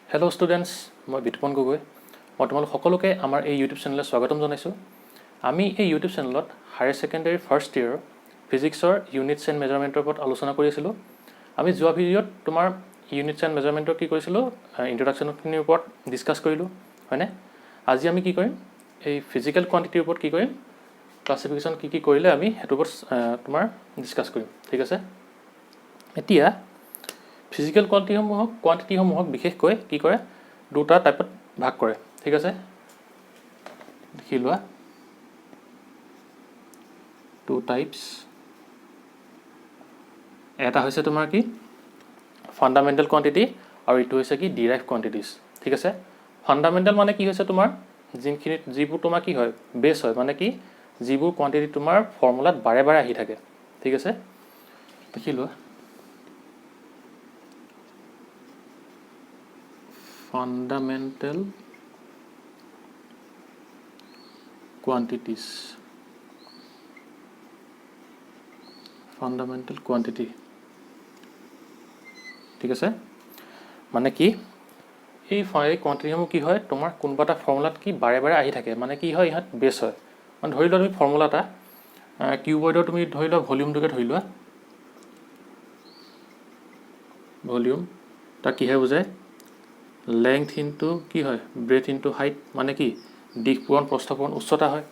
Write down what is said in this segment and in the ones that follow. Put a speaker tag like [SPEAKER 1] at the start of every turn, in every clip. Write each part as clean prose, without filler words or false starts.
[SPEAKER 1] Hello' students, মই বিতুপন গগৈ। মই তোমালোক সকলোকে আমাৰ এই ইউটিউব চেনেললৈ স্বাগতম জনাইছোঁ। আমি এই ইউটিউব চেনেলত হায়াৰ ছেকেণ্ডেৰী ফাৰ্ষ্ট ইয়েৰ ফিজিক্সৰ ইউনিটছ এণ্ড মেজাৰমেণ্টৰ ওপৰত আলোচনা কৰি আছিলোঁ। আমি যোৱা ভিডিঅ'ত তোমাৰ ইউনিটছ এণ্ড মেজাৰমেণ্টৰ কি কৰিছিলোঁ, ইণ্ট্ৰডাকশ্যনখিনিৰ ওপৰত ডিছকাছ কৰিলোঁ, হয়নে? আজি আমি কি কৰিম, এই ফিজিকেল কোৱাণ্টিটিৰ ওপৰত কি কৰিম, ক্লাছিফিকেশ্যন কি কৰিলে আমি সেইটোৰ ওপৰত তোমাৰ ডিছকাছ কৰিম, ঠিক আছে? এতিয়া ফিজিকেল কোৱাণ্টিটিসমূহক বিশেষকৈ কি কৰে, দুটা টাইপত ভাগ কৰে, ঠিক আছে? দেখি লোৱা, টু টাইপছ। এটা হৈছে তোমাৰ কি ফাণ্ডামেণ্টেল কোৱাণ্টিটি আৰু ইটো হৈছে কি ডিৰাইভ কোৱাণ্টিটিছ, ঠিক আছে? ফাণ্ডামেণ্টেল মানে কি হৈছে তোমাৰ যিবোৰ তোমাৰ কি হয়, বেছ হয়, মানে কি যিবোৰ কোৱাণ্টিটি তোমাৰ ফৰ্মুলাত বাৰে বাৰে আহি থাকে, ঠিক আছে? দেখি লোৱা, ফাণ্ডামেণ্টেল কোৱাণ্টিটিছ, ফাণ্ডামেণ্টেল কোৱাণ্টিটি, ঠিক আছে? মানে কি এই কোৱাণ্টিটিসমূহ কি হয়, তোমাৰ কোনোবা এটা ফৰ্মুলাত কি বাৰে বাৰে আহি থাকে, মানে কি হয়, ইহঁত বেছ হয়। মানে ধৰি লোৱা তুমি ফৰ্মুলা এটা কিউবয়ডৰ তুমি ধৰি লোৱা ভলিউমটোকে ধৰি লোৱা, ভলিউম তাক কিহে বুজায়, লেংথ ইনটু কি হয়, ব্ৰেথ ইনটু হাইট, মানে কি দিশ পূৰণ প্ৰস্থ পূৰণ উচ্চতা হয়।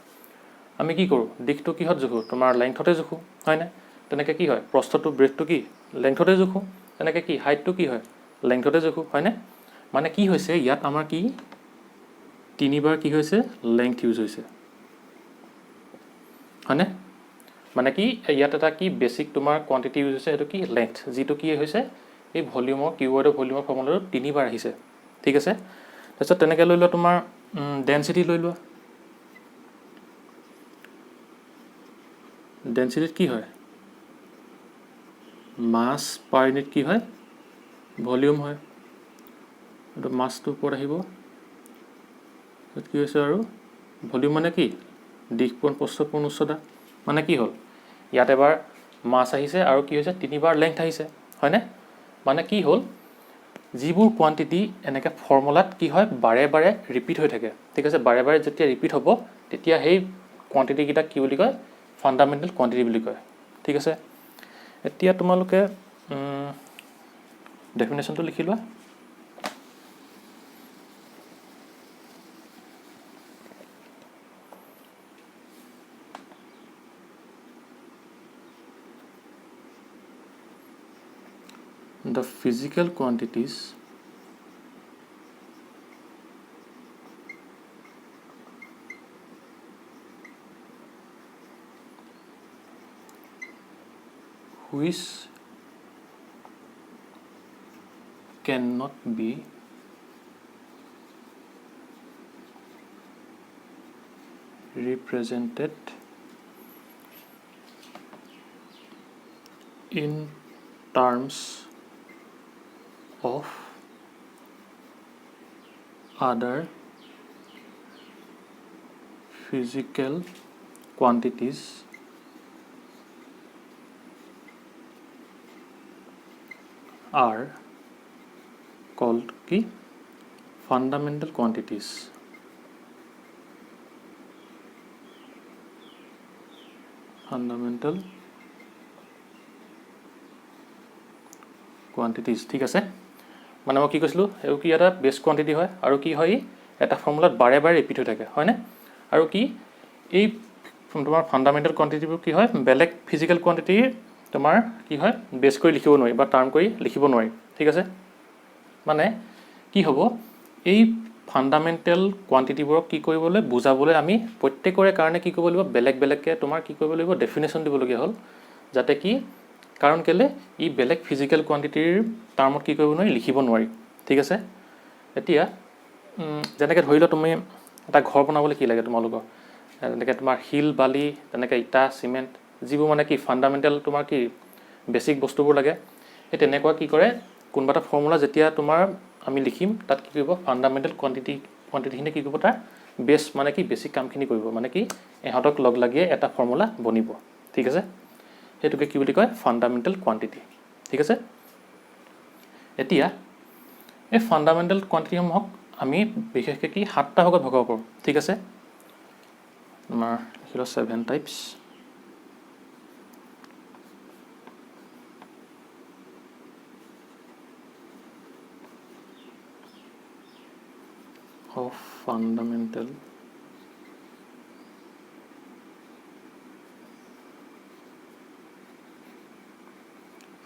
[SPEAKER 1] আমি কি কৰোঁ, দিশটো কিহত জোখোঁ, তোমাৰ লেংথতে জোখোঁ, হয়নে? তেনেকৈ কি হয়, প্ৰস্থটো ব্ৰেথটো কি লেংথতে জোখোঁ, তেনেকৈ কি হাইটটো কি হয়, লেংথতে জোখোঁ, হয়নে? মানে কি হৈছে ইয়াত আমাৰ কি তিনিবাৰ কি হৈছে, লেংথ ইউজ হৈছে, হয়নে? মানে কি ইয়াত এটা কি বেছিক তোমাৰ কোৱাণ্টিটি ইউজ হৈছে, সেইটো কি লেংথ, যিটো কি হৈছে এই ভলিউমৰ কিউবয়ডৰ ভলিউমৰ ফৰ্মুলাটো তিনিবাৰ আহিছে, ঠিক আছে? তাৰপিছত তেনেকৈ লৈ লোৱা তোমাৰ ডেঞ্চিটি লৈ লোৱা। ডেঞ্চিটিত কি হয়, মাছ পাৰ ইউনিট কি হয়, ভলিউম হয়, এইটো মাছটোৰ ওপৰত আহিব। কি হৈছে আৰু ভলিউম মানে কি দিশ পূৰণ প্ৰস্থ পূৰণ উচ্চতা, মানে কি হ'ল ইয়াত এবাৰ মাছ আহিছে আৰু কি হৈছে তিনিবাৰ লেংথ আহিছে, হয়নে? মানে কি হ'ল যিবোৰ কোৱাণ্টিটি এনেকৈ ফৰ্মুলাত কি হয় বাৰে বাৰে ৰিপিট হৈ থাকে, ঠিক আছে? বাৰে বাৰে যেতিয়া ৰিপিট হ'ব তেতিয়া সেই কোৱাণ্টিটিকেইটাক কি বুলি কয়, ফাণ্ডামেণ্টেল কোৱাণ্টিটি বুলি কয়, ঠিক আছে? এতিয়া তোমালোকে ডেফিনেশ্যনটো লিখি লোৱা। The physical quantities which cannot be represented in terms of other physical quantities are called কি fundamental quantities. Fundamental quantities, ঠিক আছে? মানে মই কি কৈছিলোঁ, এইটো কি এটা বেছ কোৱাণ্টিটি হয় আৰু কি হয় এটা ফৰ্মুলাত বাৰে বাৰে ৰিপিট হৈ থাকে, হয়নে? আৰু কি এই তোমাৰ ফাণ্ডামেণ্টেল কোৱাণ্টিটিবোৰ কি হয় বেলেগ ফিজিকেল কোৱাণ্টিটিৰ তোমাৰ কি হয় বেছ কৰি লিখিব নোৱাৰি বা টাৰ্ম কৰি লিখিব নোৱাৰি, ঠিক আছে? মানে কি হ'ব, এই ফাণ্ডামেণ্টেল কোৱাণ্টিটিবোৰক কি কৰিবলৈ বুজাবলৈ আমি প্ৰত্যেকৰে কাৰণে কি কৰিব লাগিব, বেলেগ বেলেগকৈ তোমাৰ কি কৰিব লাগিব, ডেফিনেশ্যন দিবলগীয়া হ'ল, যাতে কি কাৰণ কেলৈ ই বেলেগ ফিজিকেল কোৱাণ্টিটিৰ টাৰ্মত কি কৰিব নোৱাৰি, লিখিব নোৱাৰি, ঠিক আছে? এতিয়া যেনেকৈ ধৰি লোৱা তুমি এটা ঘৰ বনাবলৈ কি লাগে তোমালোকৰ, তেনেকৈ তোমাৰ শিল বালি তেনেকৈ ইটা চিমেণ্ট যিবোৰ মানে কি ফাণ্ডামেণ্টেল তোমাৰ কি বেছিক বস্তুবোৰ লাগে। সেই তেনেকুৱা কি কৰে কোনোবা এটা ফৰ্মুলা যেতিয়া তোমাৰ আমি লিখিম তাত কি কৰিব, ফাণ্ডামেণ্টেল কোৱাণ্টিটিখিনি কি কৰিব, তাৰ বেছ মানে কি বেছিক কামখিনি কৰিব, মানে কি ইহঁতক লগ লাগিয়ে এটা ফৰ্মুলা বনিব, ঠিক আছে? সেইটোকে কি বুলি কয়, ফাণ্ডামেণ্টেল কোৱাণ্টিটি, ঠিক আছে? এতিয়া এই ফাণ্ডামেণ্টেল কোৱান্টিটিসমূহক আমি বিশেষকৈ কি 7টা ভাগত ভগাব পাৰোঁ ঠিক আছে তোমাৰ লিখিলো 7 types of fundamental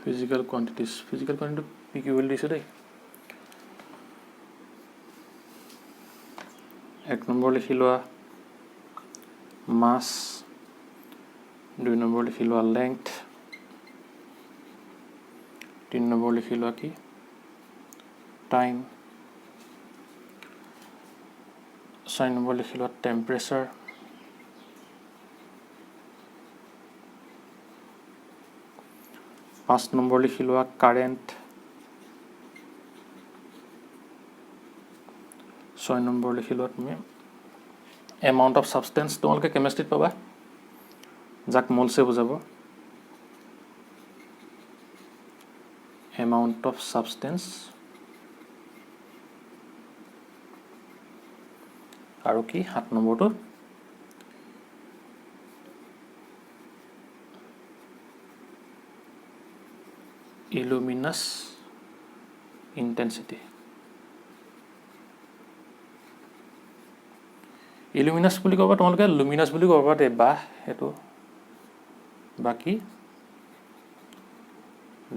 [SPEAKER 1] physical quantities PQ will দিছে দেই এক নম্বৰ লিখি লোৱা mass 2 নম্বৰ লিখি লোৱা length 3 নম্বৰ লিখি লোৱা কি time 6 নম্বৰ লিখি লোৱা temperature 5 নম্বৰ লিখি লোৱা current 6 নম্বৰ লিখি লোৱা তুমি amount of substance তোমালোকে কেমিষ্ট্ৰিত পাবা যাক মোলছে বুজাব amount of substance আৰু কি 7 নম্বৰটো luminous intensity luminous বুলি ক'বা তোমালোকে luminous বুলি ক'বা দে বা এটো বাকি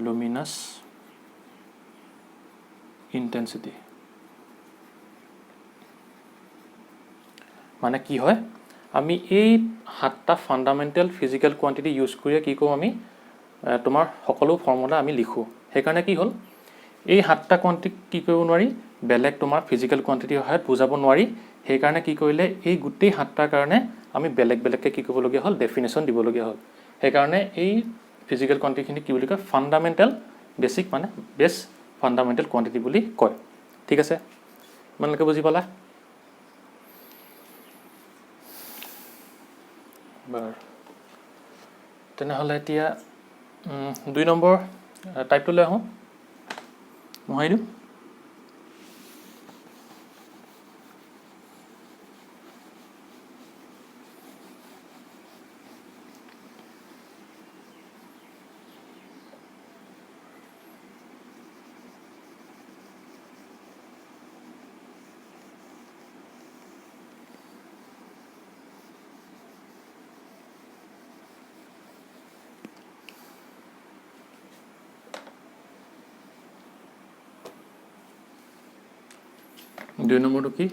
[SPEAKER 1] luminous intensity মানে কি হয় আমি এই 7টা ফান্ডামেন্টাল ফিজিক্যাল কোয়ান্টিটি ইউজ কৰি কি কম আমি তোমাৰ সকলো ফৰ্মুলা আমি লিখো হেকাৰণে কি হল এই 7টা কোয়ান্টিটি কি কৰিব নোৱাৰি বেলেগ তোমাৰ ফিজিক্যাল কোয়ান্টিটি হয় বুজাব নোৱাৰি হেকাৰণে কি কৰিলে এই গুটেই 7টাৰ কাৰণে আমি বেলেগ বেলেগকে কি কৰিব লগিয়া হল ডেফিনেশন দিব লগিয়া হল হেকাৰণে এই ফিজিক্যাল কোয়ান্টিটি খিনি কি বুলি কয় ফান্ডামেন্টাল বেসিক মানে বেস ফান্ডামেন্টাল কোয়ান্টিটি বুলি কয় ঠিক আছে মানলৈকে বুজি পালা বার তেনেহলে এতিয়া 2 নম্বৰ টাইপটো লৈ আহো মহাই দিও দুই নম্বৰটো কি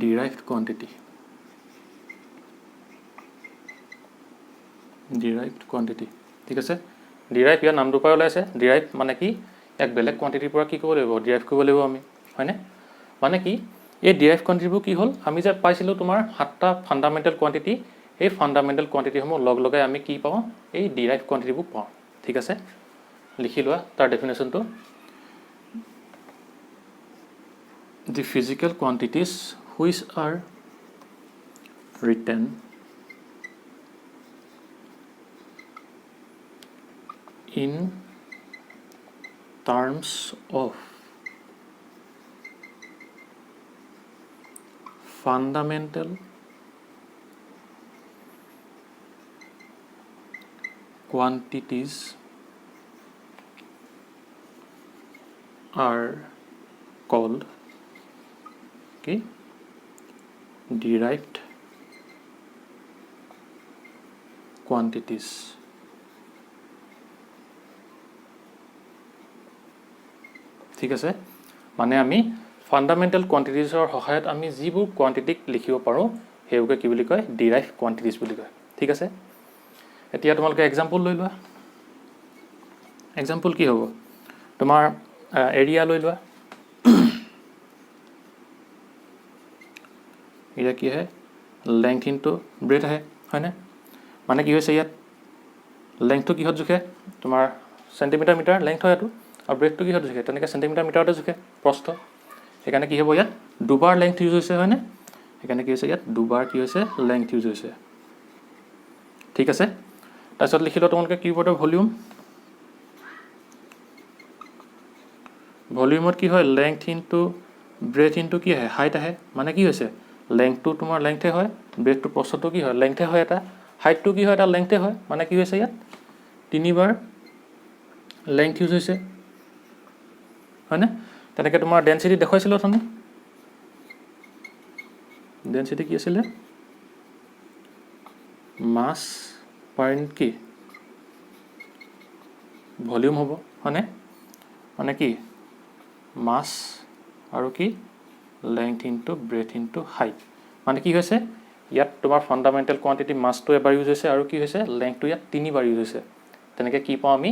[SPEAKER 1] derived quantity ঠিক আছে derive ইয়াৰ নামটো পাই ওলাইছে derive মানে কি এক বেলেগ কোয়ান্টিটিৰ পৰা কি কৰিব লাগিব derive কৰিব লাগিব আমি হয়নে মানে কি এই derive কোয়ান্টিটিবোৰ কি হল আমি যে পাইছিলো তোমাৰ 7টা ফান্ডামেন্টাল কোয়ান্টিটি এই ফান্ডামেন্টাল কোয়ান্টিটি সমূহ লগ লগাই আমি কি পাওঁ এই derive কোয়ান্টিটিবোৰ পাওঁ ঠিক আছে লিখি লোৱা তাৰ ডেফিনেশনটো the physical quantities which are written in terms of fundamental quantities are called okay derived quantities ঠিক আছে মানে আমি ফান্ডামেন্টাল কোয়ান্টিটিজৰ সহায়ত আমি যিবোৰ কোয়ান্টিটিক লিখিব পাৰো হেউকে কি বুলি কয় derived quantities বুলি কয় ঠিক আছে এতিয়া তোমালোকে एग्जांपल লৈ লোৱা एग्जांपल কি হ'ব তোমাৰ এৰিয়া লৈ লোৱা এটা কি है लेंथ इनटू ब्रेथ है ना माने কি হৈছে ইয়াত लेंथটো কিহত জুখে তোমাৰ সেন্টিমিটাৰ মিটাৰ लेंथ হয় এটো আৰু ব্ৰেথটো কিহত জুখে তেনেকে সেন্টিমিটাৰ মিটাৰতে জুখে প্ৰস্থ এখানে কি হ'ব ইয়াত দুবাৰ लेंथ ইউজ হৈছে হয় না এখানে কি হৈছে ইয়াত দুবাৰ কি হৈছে लेंथ ইউজ হৈছে ঠিক আছে তাৰছত লিখিলো তোমালোকে কিউবৰ্ডৰ ভলিউম ভলিউমত কি হয় লেংথ ইনটু ব্ৰেথ ইনটু কি আহে হাইট আহে মানে কি হৈছে লেংথটো তোমাৰ লেংথে হয় ব্ৰেথটো প্ৰস্থটো কি হয় লেংথে হয় এটা হাইটটো কি হয় এটা লেংথে হয় মানে কি হৈছে ইয়াত তিনিবাৰ লেংথ ইউজ হৈছে হয়নে তেনেকৈ তোমাৰ ডেনচিটি দেখুৱাইছিলোঁ অথনি ডেনচিটি কি আছিলে মাছ পাৰ ইউনিট কি ভলিউম হ'ব হয়নে মানে কি মাছ আৰু কি length into breath into height মানে কি হৈছে ইয়াত তোমাৰ ফাণ্ডামেণ্টেল কোৱান্টিটি মাছটো এবাৰ ইউজ হৈছে আৰু কি হৈছে লেংথটো ইয়াত তিনিবাৰ ইউজ হৈছে তেনেকৈ কি পাওঁ আমি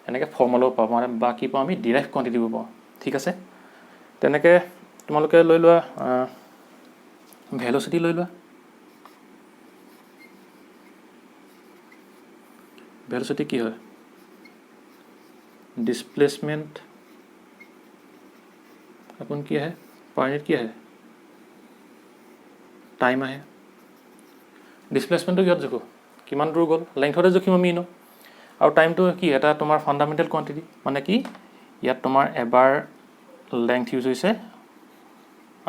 [SPEAKER 1] এনেকৈ ফৰ্মুলাও পাওঁ মানে বা কি পাওঁ আমি ডিৰাইভ কোৱান্টিটিবোৰ পাওঁ ঠিক আছে তেনেকৈ তোমালোকে লৈ লোৱা ভেল'চিটি লৈ লোৱা ভেল'চিটি কি হয় ডিছপ্লেচমেণ্ট আপোন কি আহে পাৰ ইউনিট কি আহে টাইম আহে ডিছপ্লেচমেণ্টটো কিহত জোখো কিমান দূৰ গ'ল লেংথতে জোখিম আমি ন আৰু টাইমটো কি এটা তোমাৰ ফাণ্ডামেণ্টেল কোৱান্টিটি মানে কি ইয়াত তোমাৰ এবাৰ লেংথ ইউজ হৈছে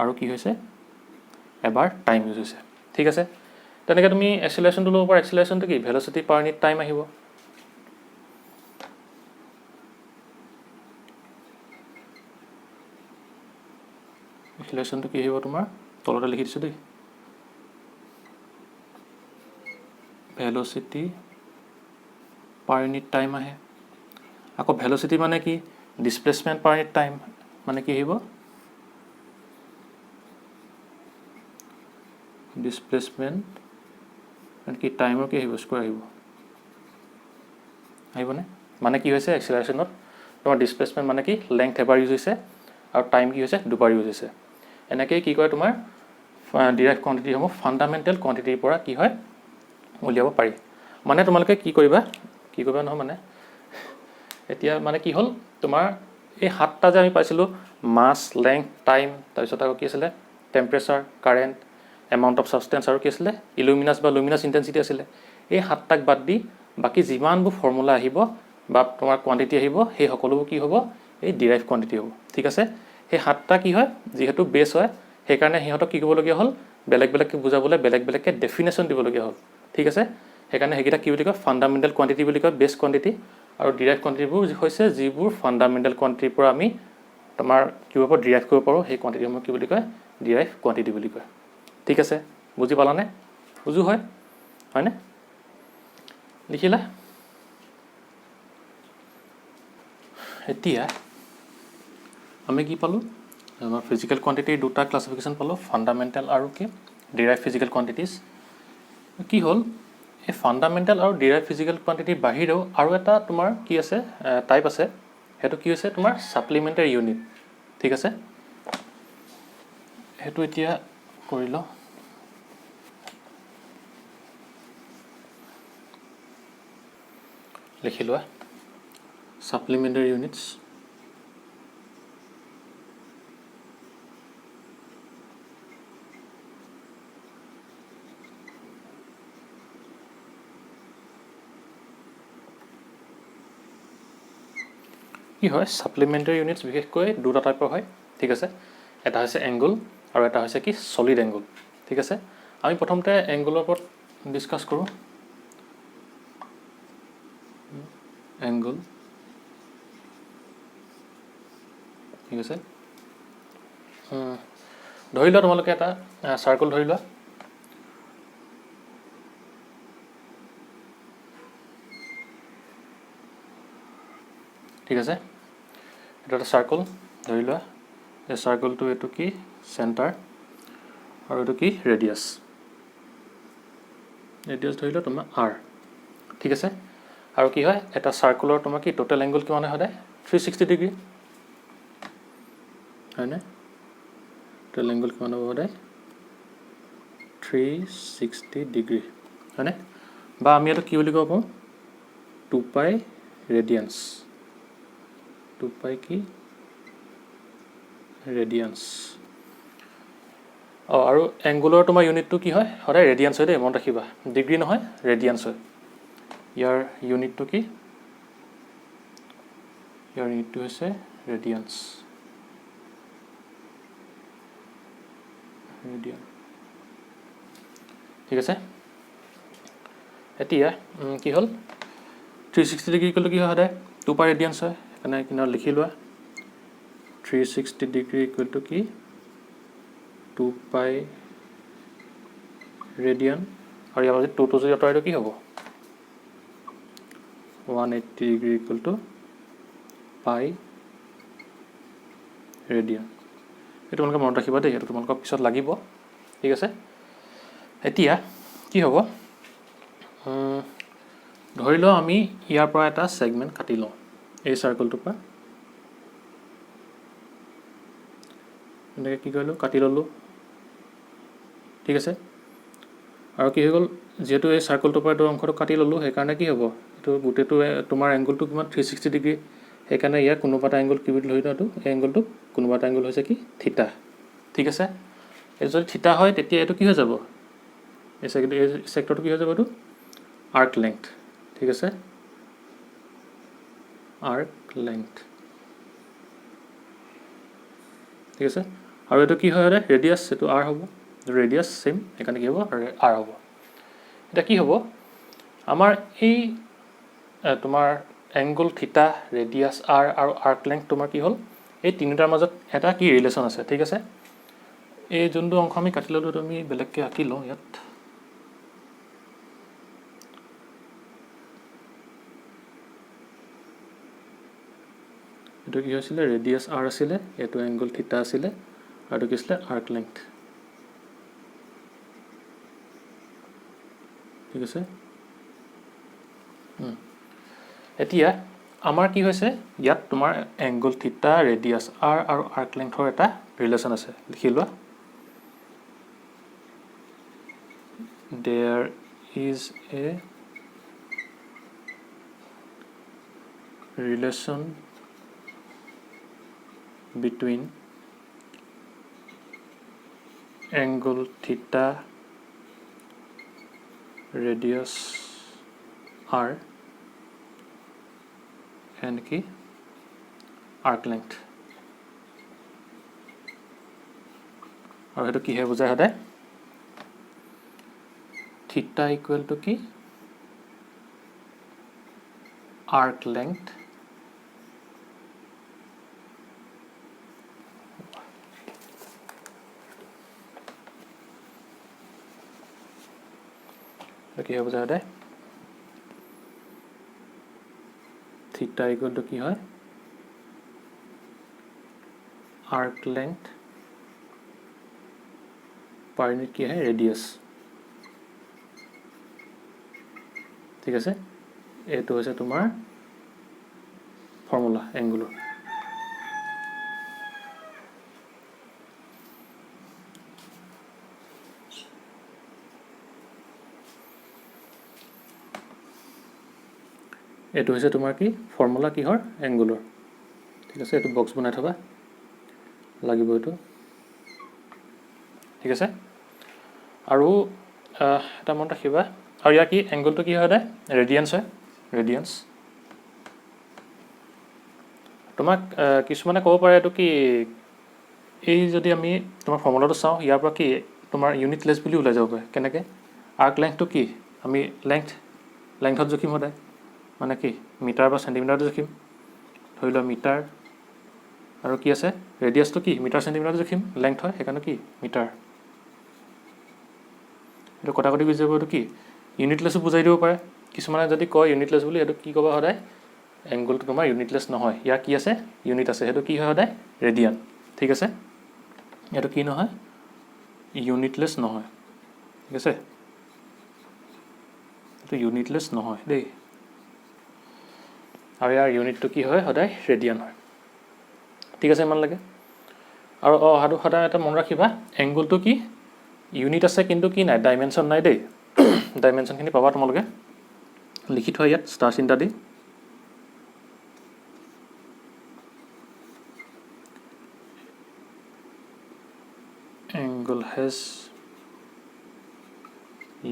[SPEAKER 1] আৰু কি হৈছে এবাৰ টাইম ইউজ হৈছে ঠিক আছে তেনেকৈ তুমি এক্সেলাৰেশ্যনটো ল'ব পাৰা এক্সেলাৰেশ্যনটো কি ভেল'চিটি পাৰ ইউনিট টাইম আহিব এক্সেলাৰেশ্যনটো কি আহিব তোমাৰ তলতে লিখি দিছোঁ দেই ভেল'চিটি পাৰ ইউনিট টাইম আহে আকৌ ভেল'চিটি মানে কি ডিছপ্লেচমেণ্ট পাৰ ইউনিট টাইম মানে কি আহিব ডিছপ্লেচমেণ্ট কি টাইমৰ কি আহিব স্কোৱাৰ আহিবনে মানে কি হৈছে এক্সেলাৰেশ্যনত তোমাৰ ডিছপ্লেচমেণ্ট মানে কি লেংথ এবাৰ ইউজ হৈছে আৰু টাইম কি হৈছে দুবাৰ ইউজ হৈছে এনেকৈ কি কয় তোমাৰ ডিৰাইভ কোৱান্টিটিসমূহ ফাণ্ডামেণ্টেল কোৱান্টিটিৰ পৰা কি হয় উলিয়াব পাৰি মানে তোমালোকে কি কৰিবা নহয় মানে এতিয়া মানে কি হ'ল তোমাৰ এই সাতটা যে আমি পাইছিলোঁ মাছ লেংথ টাইম তাৰপিছত আকৌ কি আছিলে temperature current amount of substance আৰু কি আছিলে ইলুমিনাছ বা লুমিনাছ ইণ্টেনচিটি আছিলে এই সাতটাক বাদ দি বাকী যিমানবোৰ ফৰ্মুলা আহিব বা তোমাৰ কোৱান্টিটি আহিব সেই সকলোবোৰ কি হ'ব এই ডিৰাইভ কোৱান্টিটি হ'ব ঠিক আছে সেই সাতটা কি হয় যিহেতু বেছ হয় সেইকাৰণে সিহঁতক কি কৰিবলগীয়া হ'ল বেলেগ বেলেগকৈ বুজাবলৈ বেলেগ বেলেগকৈ ডেফিনেশ্যন দিবলগীয়া হ'ল ঠিক আছে সেইকাৰণে সেইকেইটা কি বুলি কয় ফাণ্ডামেণ্টেল কোৱান্টিটি বুলি কয় বেছ কোৱান্টিটি আৰু ডিৰাইভ কোৱান্টিটিবোৰ হৈছে যিবোৰ ফাণ্ডামেণ্টেল কোৱান্টিটিৰ পৰা আমি তোমাৰ কিহৰ পৰা ডিৰাইভ কৰিব পাৰোঁ সেই কোৱান্টিটিসমূহ কি বুলি কয় ডিৰাইভ কোৱান্টিটি বুলি কয় ঠিক আছে বুজি পালানে বুজো হয়নে লিখিলা এতিয়া আমি কি পালোঁ আমাৰ ফিজিকেল কোৱান্টিটিৰ দুটা ক্লাছিফিকেশ্যন পালোঁ ফাণ্ডামেণ্টেল আৰু কি ডিৰাইভ ফিজিকেল কোৱান্টিটিজ কি হ'ল এই ফাণ্ডামেণ্টেল আৰু ডিৰাইভ ফিজিকেল কোৱান্টিটিৰ বাহিৰেও আৰু এটা তোমাৰ কি আছে টাইপ আছে সেইটো কি হৈছে তোমাৰ ছাপ্লিমেণ্টাৰী ইউনিট ঠিক আছে সেইটো এতিয়া কৰি লওঁ লিখি লোৱা ছাপ্লিমেণ্টাৰী ইউনিটছ কি হয় ছাপ্লিমেণ্টাৰী ইউনিটছ বিশেষকৈ দুটা টাইপৰ হয় ঠিক আছে এটা হৈছে এংগুল আৰু এটা হৈছে কি ছলিড এংগুল ঠিক আছে আমি প্ৰথমতে এংগুলৰ ওপৰত ডিছকাছ কৰোঁ এংগুল ঠিক আছে ধৰি লোৱা তোমালোকে এটা চাৰ্কল ধৰি লোৱা ঠিক আছে এটা এটা চাৰ্কল ধৰি লোৱা এই চাৰ্কলটো এইটো কি চেণ্টাৰ আৰু এইটো কি ৰেডিয়াছ ধৰি লোৱা তোমাৰ আৰ ঠিক আছে আৰু কি হয় এটা চাৰ্কুলৰ তোমাৰ কি টোটেল এংগল কিমান হয় সদায় 360 ডিগ্ৰী হয়নে টোটেল এংগল কিমান হ'ব সদায় 360 ডিগ্ৰী হয়নে বা আমি এইটো কি বুলি ক'ব পাৰোঁ 2π ৰেডিয়ান্স 2π কি ৰেডিয়ান্স আৰু এংগুলৰ তোমাৰ ইউনিটটো কি হয় সদায় ৰেডিয়ান্স হয় দেই মনত ৰাখিবা ডিগ্ৰী নহয় ৰেডিয়ান্স হয় ইয়াৰ ইউনিটটো কি ইয়াৰ ইউনিটটো হৈছে ৰেডিয়ান্স ৰেডিয়ান ঠিক আছে এতিয়া কি হ'ল 360 ডিগ্ৰী ইকুৱেল টু কি হয় সদায় 2 পাই ৰেডিয়ানছ হয় সেইকাৰণে কিনাৰত লিখি লোৱা 360 ডিগ্ৰী ইকুৱেল টু কি 2 পাই ৰেডিয়ান আৰু ইয়াৰ মাজত 2 যদি আঁতৰাই দিওঁ কি হ'ব 180 ডিগ্ৰী ইকুৱেল টু পাই ৰেডিয়ান এইটো তোমালোকে মনত ৰাখিবা দেই এইটো তোমালোকক পিছত লাগিব ঠিক আছে এতিয়া কি হ'ব ধৰি লওঁ আমি ইয়াৰ পৰা এটা সেগমেন্ট কাটি লওঁ এই সাৰ্কেলটোৰ পৰা এনেকৈ কি কৰিলোঁ কাটি ল'লোঁ ঠিক আছে আৰু কি হৈ গ'ল যেহেতু এই সাৰ্কেলটোৰ পৰা এইটো অংশটো কাটি ল'লোঁ সেইকাৰণে কি হ'ব এইটো গোটেইটো তোমাৰ এংগলটো কিমান 360 ডিগ্ৰী সেইকাৰণে ইয়াৰ কোনোবা এটা এংগল কি বুলি ধৰি লোৱাটো এই এংগলটো কোনোবা এটা এংগল হৈছে কি থিটা ঠিক আছে এই যদি থিটা হয় তেতিয়া এইটো কি হৈ যাব এই সেক্টৰটো কি হৈ যাব এইটো আৰ্ক লেংথ ঠিক আছে আৰ্ক লেংথ ঠিক আছে আৰু এইটো কি হয় ৰেডিয়াছ এইটো আৰ হ'ব ৰেডিয়াছ সেম সেইকাৰণে কি হ'ব আৰ হ'ব এটা কি হ'ব আমাৰ এই তোমাৰ এংগল থিটা ৰেডিয়াছ আৰ আৰু আৰ্ক লেংথ তোমাৰ কি হ'ল এই তিনিটাৰ মাজত এটা কি ৰিলেশ্যন আছে ঠিক আছে এই যোনটো অংশ আমি কাটি ল'লোঁ তুমি বেলেগকৈ আঁকি লওঁ ইয়াত এইটো কি হৈছিলে ৰেডিয়াছ আৰ আছিলে এইটো এংগল থিটা আছিলে আৰু এইটো কি আছিলে আৰ্ক লেংথ ঠিক আছে এতিয়া আমাৰ কি হৈছে ইয়াত তোমাৰ এংগল থিটা ৰেডিয়াছ আৰ আৰু আৰ্ক লেংথৰ এটা ৰিলেশ্যন আছে লিখি লোৱা there is a relation between angle theta radius r and কি arc length আৰু সেইটো কিহে বুজায় সদায় theta equal to কি arc length কি হ'ব যায় সদায় থিটা ইকুৱেল টু কি হয় আৰ্ক লেংথ পাৰ ইউনিট কি হয় ৰেডিয়াছ ঠিক আছে এইটো হৈছে তোমাৰ ফৰ্মুলা এংগুলৰ এইটো হৈছে তোমাৰ কি ফৰ্মুলা কিহৰ এংগুলৰ ঠিক আছে এইটো বক্স বনাই থবা লাগিব এইটো ঠিক আছে আৰু এটা মনত ৰাখিবা আৰু ইয়াৰ কি এংগলটো কি হয় সদায় ৰেডিয়ান্স হয় ৰেডিয়ান্স তোমাক কিছুমানে ক'ব পাৰে এইটো কি এই যদি আমি তোমাৰ ফৰ্মুলাটো চাওঁ ইয়াৰ পৰা কি তোমাৰ ইউনিটলেছ বুলি ওলাই যাব পাৰে কেনেকৈ আৰ্ক লেংথটো কি আমি লেংথত জোখিম সদায় মানে কি মিটাৰ বা চেণ্টিমিটাৰটো জোখিম ধৰি লোৱা মিটাৰ আৰু কি আছে ৰেডিয়াছটো কি মিটাৰ চেণ্টিমিটাৰটো জোখিম লেংথ হয় সেইকাৰণে কি মিটাৰ এইটো কটাকটি গুচি যাব এইটো কি ইউনিটলেছো বুজাই দিব পাৰে কিছুমানে যদি কয় ইউনিটলেছ বুলি এইটো কি ক'বা সদায় এংগলটো তোমাৰ ইউনিটলেছ নহয় ইয়াৰ কি আছে ইউনিট আছে সেইটো কি হয় সদায় ৰেডিয়ান ঠিক আছে এইটো কি নহয় ইউনিটলেছ নহয় ঠিক আছে এইটো ইউনিটলেছ নহয় দেই আৰু ইয়াৰ ইউনিটটো কি হয় সদায় ৰেডিয়ান হয় ঠিক আছে ইমান লাগে আৰু অহাটো সদায় এটা মনত ৰাখিবা এংগলটো কি ইউনিট আছে কিন্তু কি নাই ডাইমেনশ্যন নাই দেই ডাইমেনশ্যনখিনি পাবা তোমালোকে লিখি থোৱা ইয়াত ষ্টাৰ চিন্তা দি angle has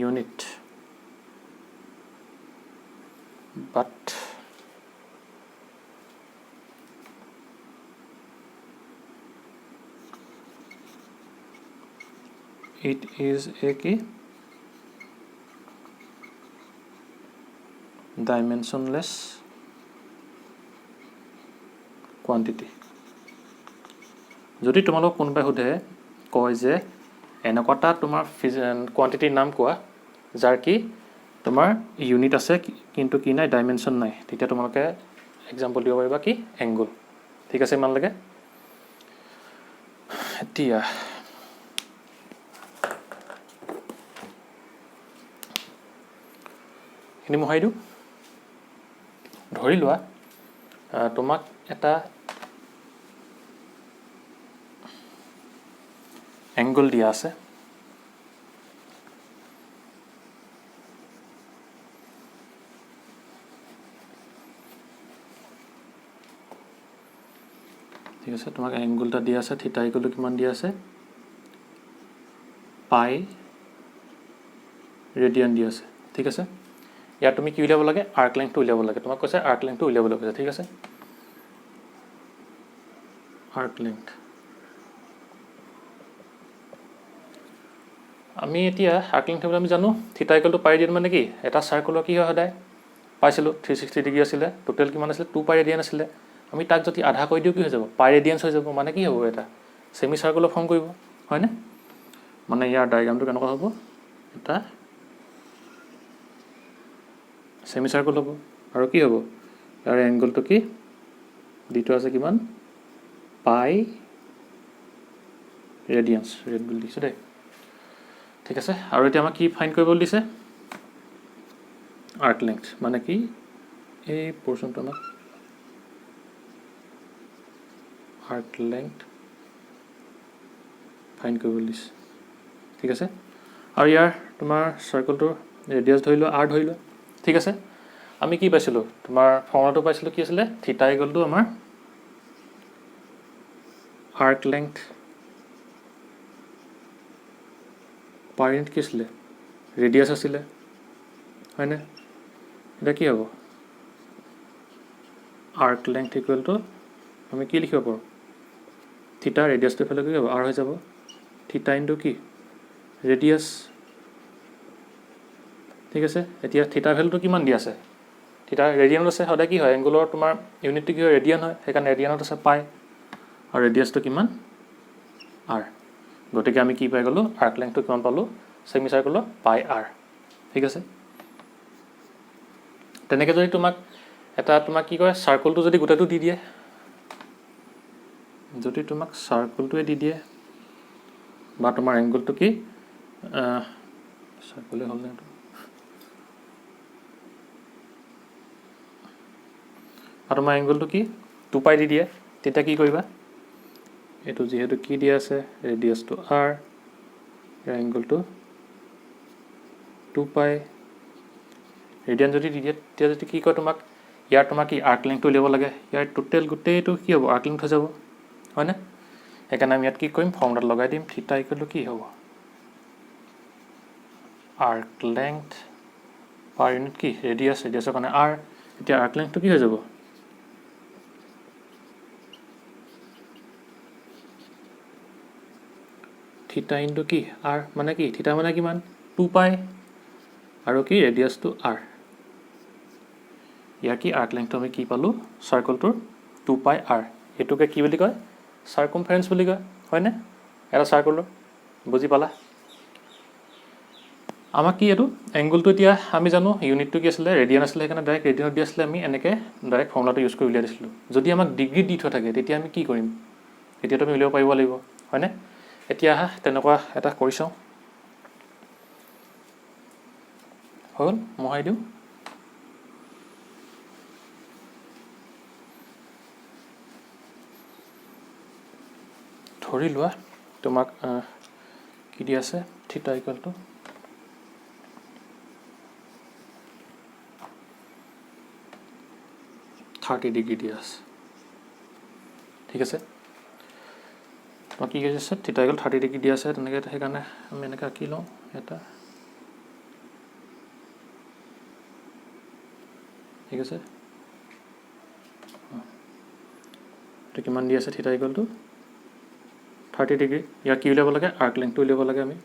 [SPEAKER 1] unit but it is a কি ডাইমেনশ্যনলেছ কোৱান্টিটি। যদি তোমালোক কোনোবাই সোধে কয় যে এনেকুৱা এটা তোমাৰ কোৱান্টিটিৰ নাম কোৱা যাৰ কি তোমাৰ ইউনিট আছে কিন্তু কি নাই ডাইমেনশ্যন নাই, তেতিয়া তোমালোকে এক্সাম্পল দিব পাৰিবা কি এংগুল। ঠিক আছে ইমানলৈকে। এতিয়া এইখিনি মোহাৰি দিওঁ। ধৰি লোৱা তোমাক এটা এংগুল দিয়া আছে, ঠিক আছে। তোমাক এংগুল এটা দিয়া আছে, থিটা ইকুৱেল টু কিমান দিয়া আছে পাই ৰেডিয়ান দিয়া আছে। ঠিক আছে, ইয়াত তুমি কি উলিয়াব লাগে আৰ্ক লেংথটো উলিয়াব লাগে। তোমাক কৈছে আৰ্ক লেংথটো উলিয়াবলৈ কৈছে। ঠিক আছে, আৰ্ক লেংথ আমি এতিয়া আৰ্ক লেংথ আমি জানো থিটা ইকুৱেল টু পাই ৰেডিয়ান মানে কি এটা চাৰ্কুলৰ কি হয় সদায় পাইছিলোঁ 360 ডিগ্ৰী আছিলে, টোটেল কিমান আছিলে 2 পাই ৰেডিয়ান আছিলে। আমি তাক যদি আধা কৰি দিওঁ কি হৈ যাব পাই ৰেডিয়ানছ হৈ যাব, মানে কি হ'ব এটা ছেমি চাৰ্কুলৰ ফৰ্ম কৰিব হয়নে। মানে ইয়াৰ ডায়েগ্ৰামটো কেনেকুৱা হ'ব এটা ছেমি চাৰ্কুল হ'ব আৰু কি হ'ব ইয়াৰ এংগুলটো কি দিটো আছে কিমান পাই ৰেডিয়ানছ ৰেড বুলি দিছোঁ দেই। ঠিক আছে, আৰু এতিয়া আমাক কি ফাইণ্ড কৰিবলৈ দিছে আৰ্ক লেংথ মানে কি এই পৰ্চনটো আমাক আৰ্ক লেংথ ফাইণ্ড কৰিবলৈ দিছে। ঠিক আছে, আৰু ইয়াৰ তোমাৰ চাৰ্কুলটোৰ ৰেডিয়াছ ধৰি লোৱা আৰ ধৰি লোৱা। ঠিক আছে, আমি কি পাইছিলোঁ তোমাৰ ফৰ্মুলাটো পাইছিলোঁ কি আছিলে থিটা ইকুৱেল টু আমাৰ আৰ্ক লেংথ পাৰ ইউনিট কি আছিলে ৰেডিয়াছ আছিলে হয়নে। এতিয়া কি হ'ব আৰ্ক লেংথ ইকুৱেল টু আমি কি লিখিব পাৰোঁ থিটা ৰেডিয়াছটো ইফালে কি হ'ব আৰ হৈ যাব থিটা ইনটু কি ৰেডিয়াছ। ঠিক আছে, এতিয়া থিটাৰ ভেলুটো কিমান দিয়া আছে থিটা ৰেডিয়ানত আছে, সদায় কি হয় এংগুলৰ তোমাৰ ইউনিটটো কি হয় ৰেডিয়ান হয়, সেইকাৰণে ৰেডিয়ানত আছে পাই আৰু ৰেডিয়াছটো কিমান আৰ। গতিকে আমি কি পাই গ'লোঁ আৰ্ক লেংথটো কিমান পালোঁ ছেমি চাৰ্কুলৰ পাই আৰ। ঠিক আছে, তেনেকৈ যদি তোমাক কি কয় চাৰ্কুলটো যদি গোটেইটো দি দিয়ে, যদি তোমাক চাৰ্কুলটোৱে দি দিয়ে বা তোমাৰ এংগুলটো কি চাৰ্কুলে হ'ল নে এইটো আৰু তোমাৰ এংগুলটো কি 2 পাই দি দিয়ে, তেতিয়া কি কৰিবা এইটো যিহেতু কি দিয়া আছে ৰেডিয়াছটো আৰ ইয়াৰ এংগুলটো 2 পাই ৰেডিয়ান যদি দি দিয়ে তেতিয়া যদি কি কয় তোমাক ইয়াৰ তোমাৰ কি আৰ্ক লেংথটো উলিয়াব লাগে, ইয়াৰ টোটেল গোটেইটো কি হ'ব আৰ্ক লেংথ হৈ যাব হয়নে। সেইকাৰণে আমি ইয়াত কি কৰিম ফৰ্মুলাত লগাই দিম থিটা ইকুৱেল টু কি হ'ব আৰ্ক লেংথ পাৰ ইউনিট কি ৰেডিয়াছ, ৰেডিয়াছৰ কাৰণে আৰ। এতিয়া আৰ্ক লেংথটো কি হৈ যাব থিটা ইনটু কি আৰ, মানে কি থিটা মানে কিমান 2 পাই আৰু কি ৰেডিয়াছটো আৰ। ইয়াৰ কি আৰ্ক লেংথটো আমি কি পালোঁ চাৰ্কুলটোৰ 2 পাই আৰ। এইটোকে কি বুলি কয় চাৰ্কুমফাৰেঞ্চ বুলি কয় হয়নে এটা চাৰ্কুলৰ। বুজি পালা। আমাক কি এইটো এংগুলটো এতিয়া আমি জানো ইউনিটটো কি আছিলে ৰেডিয়ান আছিলে, সেইকাৰণে ডাইৰেক্ট ৰেডিয়ানত দি আছিলে, আমি এনেকৈ ডাইৰেক্ট ফৰ্মুলাটো ইউজ কৰি উলিয়াই দিছিলোঁ। যদি আমাক ডিগ্ৰীত দি থোৱা থাকে তেতিয়া আমি কি কৰিম তেতিয়াতো আমি উলিয়াব পাৰিব লাগিব হয়নে। এতিয়া আহা তেনেকুৱা এটা কৰি চাওঁ, হ'ল মোহাৰি দিওঁ। ধৰি লোৱা তোমাক কি দি আছে থিটা ইকুৱেল টু 30 ডিগ্ৰী দিয়া আছে। ঠিক আছে, তোমাক কি কৈছে থিটা ইকুৱেল 30 ডিগ্ৰী দিয়া আছে, তেনেকৈ সেইকাৰণে আমি এনেকৈ আঁকি লওঁ এটা। ঠিক আছে, এইটো কিমান দি আছে থিটা ইকুৱেল টু 30 ডিগ্ৰী। ইয়াৰ কি উলিয়াব লাগে আৰ্ক লেংথটো উলিয়াব লাগে আমি।